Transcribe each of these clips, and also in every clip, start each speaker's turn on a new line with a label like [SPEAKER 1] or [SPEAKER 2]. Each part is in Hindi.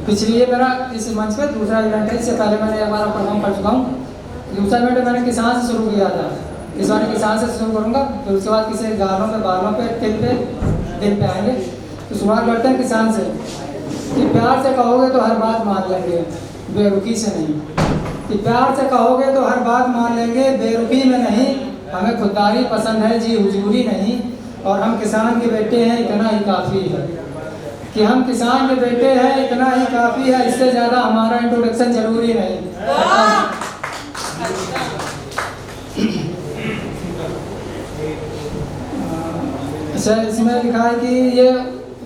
[SPEAKER 1] पिछली ये मेरा इस मंच पर दूसरा इवेंट है। इससे पहले मैंने एक बार परफॉर्म कर चुका हूँ। दूसरा इवेंट मैंने किसान से शुरू किया था, इस बार किसान से शुरू करूँगा, फिर उसके बाद किसी गालों पे, बालों पे, दिल पे आएंगे। तो शुरुआत करते हैं किसान से कि प्यार से कहोगे तो हर बात मान लेंगे, बेरुखी से नहीं। कि प्यार से कहोगे तो हर बात मान लेंगे, बेरुखी में नहीं। हमें खुददारी पसंद है जी, हुजूरी नहीं। और हम किसान के बेटे हैं, इतना ही काफ़ी है। कि हम किसान के बेटे हैं, इतना ही काफ़ी है। इससे ज़्यादा हमारा इंट्रोडक्शन जरूरी नहीं। अच्छा, इसमें लिखा है कि ये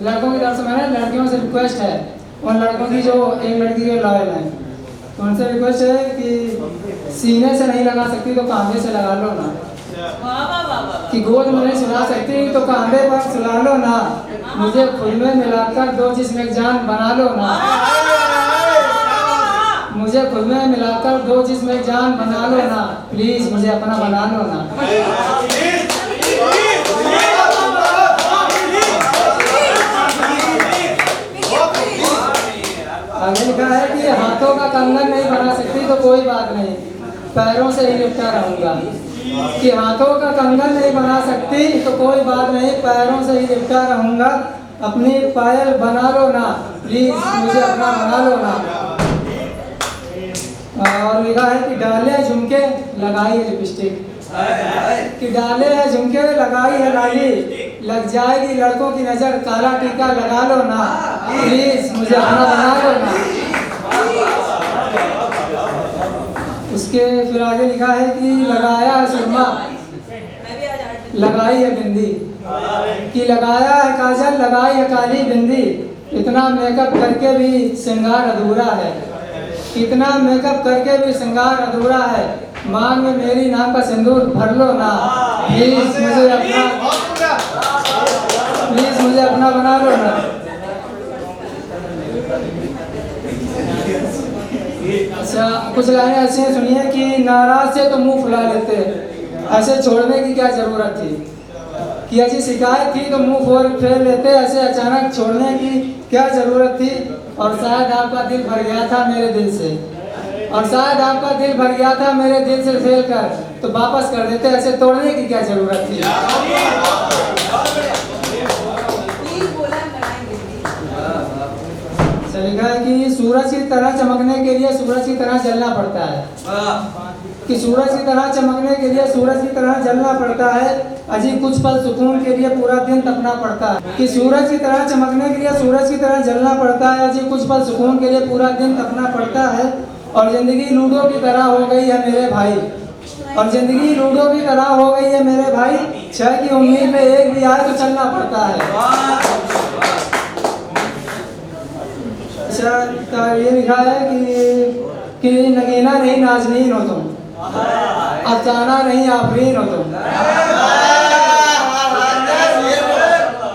[SPEAKER 1] लड़कों की तरफ से मैंने लड़कियों से रिक्वेस्ट है, उन लड़कों की जो एक लड़की के लॉयल हैं, तो उनसे रिक्वेस्ट है कि सीने से नहीं लगा सकती तो कांधे से लगा लो ना। कि गोद में नहीं सुला सकती तो कांधे पर सुला लो ना। मुझे खुद में मिलाकर दो जिस्म एक जान बना लो ना। मुझे खुद में मिलाकर दो जिस्म एक जान बना लो ना। प्लीज मुझे अपना बना लो ना। आगे लिखा है कि हाथों का कंगन नहीं बना सकती तो कोई बात नहीं, पैरों से ही लिपटा रहूंगा। कि हाथों का कंगन नहीं बना सकती तो कोई बात नहीं, पैरों से ही लिपटा रहूंगा। अपनी पायल बना लो ना, प्लीज मुझे अपना बना लो ना। और लिखा है कि डाले झुमके लगाई है लिपस्टिक। कि डाले है झुमके लगाई है लाली, लग जाएगी लड़कों की नजर, काला टीका लगा लो ना। प्लीज मुझे अपना बना लो ना। उसके फिर आगे लिखा है कि लगाया है सुरमा, लगाई है बिंदी। कि लगाया है काजल, लगाई है काली बिंदी। इतना मेकअप करके भी श्रृंगार अधूरा है। इतना मेकअप करके भी श्रृंगार अधूरा है। मांग में मेरी नाम का सिंदूर भर लो ना। प्लीज मुझे अपना बना लो ना। अच्छा, कुछ लाइनें ऐसी हैं, सुनिए कि नाराज से तो मुंह फुला लेते, ऐसे छोड़ने की क्या जरूरत थी। कि ऐसी शिकायत थी तो मुंह फेर लेते, ऐसे अचानक छोड़ने की क्या जरूरत थी। और शायद आपका दिल भर गया था मेरे दिल से, और शायद आपका दिल भर गया था मेरे दिल से फेल कर, तो वापस कर देते, ऐसे तोड़ने की क्या जरूरत थी। लिखा है कि सूरज की तरह चमकने के लिए सूरज की तरह जलना पड़ता है। कि सूरज की तरह चमकने के लिए सूरज की तरह जलना पड़ता है। अजी कुछ पल सुकून के लिए पूरा दिन तपना पड़ता है। कि सूरज की तरह चमकने के लिए सूरज की तरह जलना पड़ता है। अजी कुछ पल सुकून के लिए पूरा दिन तपना पड़ता है। और जिंदगी लूडो की तरह हो गई है मेरे भाई, और जिंदगी लूडो की तरह हो गई है मेरे भाई। छह की उम्मीद में एक भी आए तो चलना पड़ता है। अच्छा, ये लिखा है कि नगीना नहीं नाज़नीन हो तुम, अफसाना नहीं आफरीन हो तुम।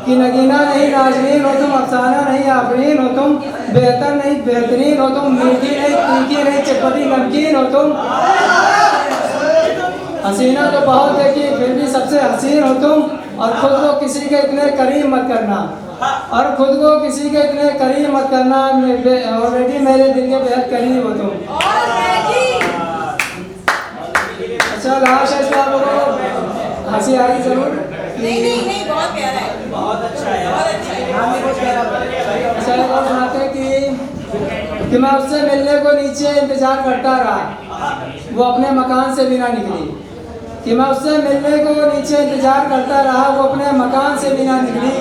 [SPEAKER 1] कि नगीना नहीं नाज़नीन हो तुम, अफसाना नहीं आफरीन हो तुम। बेहतर नहीं बेहतरीन हो तुम, मीठी नहीं तीखी नहीं चटपटी नमकीन हो तुम। हसीना तो बहुत देखी फिर भी सबसे हसीन हो तुम। और खुद को किसी के इतने करीब मत करना, और खुद को किसी के इतने करीब मत करना। ऑलरेडी मेरे दिल के बेहद करीब हो तुम। अच्छा, लास्ट है, इसका आपको हंसी आ रही जरूर?
[SPEAKER 2] नहीं, बहुत प्यारा है, बहुत अच्छा है, बहुत अच्छा है।
[SPEAKER 1] अच्छा, एक और सुनाते हैं कि मैं उससे मिलने को नीचे इंतजार करता रहा, वो अपने मकान से भी ना निकली। कि मैं उससे मिलने को नीचे इंतजार करता रहा, वो अपने मकान से भी ना निकली।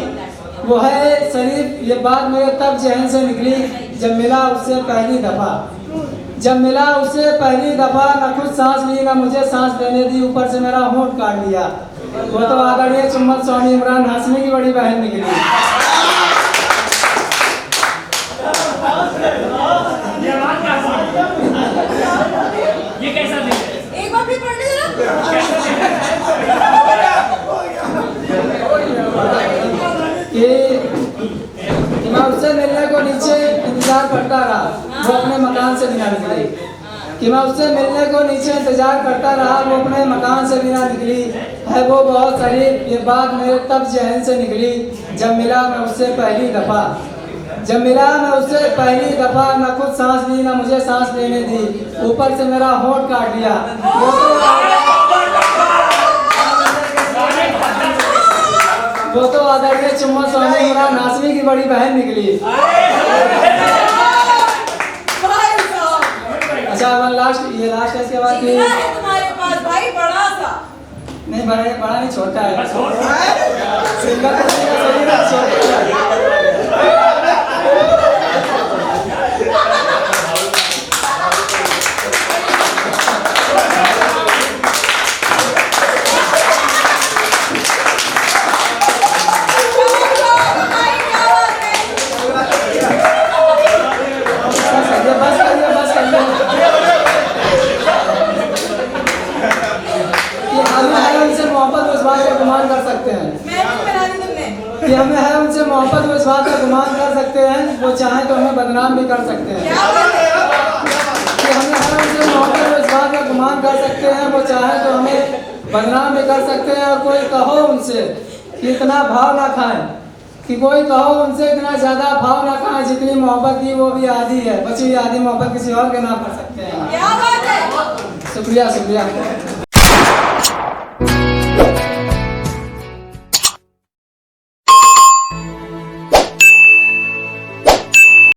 [SPEAKER 1] वो है शरीफ, ये बात मेरे तब जहन से निकली जब मिला उससे पहली दफ़ा। जब मिला उससे पहली दफ़ा, न खुद सांस ली ना मुझे सांस लेने दी, ऊपर से मेरा होंठ काट लिया। वो तो आदरणीय चुम्मत सोनी इमरान हाशमी की बड़ी बहन निकली।
[SPEAKER 2] ये कैसा दिन है? एक बार भी पढ़ने देना।
[SPEAKER 1] कि मैं उससे मिलने को नीचे इंतजार करता रहा, वो अपने मकान से बिना निकली। कि मैं उससे मिलने को नीचे इंतजार करता रहा, वो अपने मकान से बिना निकली। है वो बहुत शरीफ, ये बात मेरे तब जहन से निकली जब मिला मैं उससे पहली दफ़ा। जब मिला मैं उससे पहली दफा ना खुद सांस ली ना मुझे सांस लेने दी, ऊपर से मेरा होंठ काट लिया। वो तो आदरणीय चुम्मा स्वामी मेरा नासवी की बड़ी बहन निकली। अच्छा लास्ट ये लास्ट है, इसके बाद की
[SPEAKER 2] है तुम्हारे पास भाई बड़ा सा।
[SPEAKER 1] नहीं बड़ा नहीं छोटा है। सिंगल सही ना छोटा है। कि हमें है उनसे मोहब्बत वो इस बात का गुमान कर सकते हैं, वो चाहे तो हमें बदनाम भी कर सकते हैं। कि हमें है उनसे मोहब्बत वो इस बात का गुमान कर सकते हैं, वो चाहे तो हमें बदनाम भी कर सकते हैं। और कोई कहो उनसे कि इतना भाव ना खाएं, कि कोई कहो उनसे इतना ज़्यादा भाव ना खाएं, जितनी मोहब्बत की वो भी आधी है, बची हुई आधी मोहब्बत किसी और के नाम कर सकते हैं।
[SPEAKER 2] क्या बात है।
[SPEAKER 1] शुक्रिया शुक्रिया।